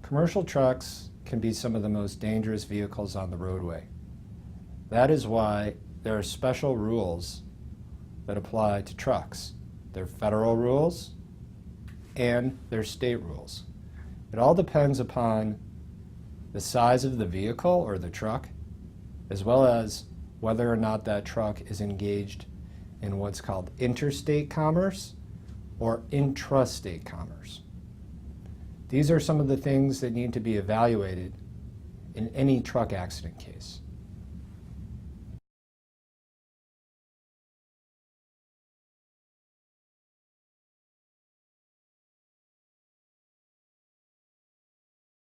Commercial trucks can be some of the most dangerous vehicles on the roadway. That is why there are special rules that apply to trucks. They're federal rules and they're state rules. It all depends upon the size of the vehicle or the truck, as well as whether or not that truck is engaged in what's called interstate commerce or intrastate commerce. These are some of the things that need to be evaluated in any truck accident case.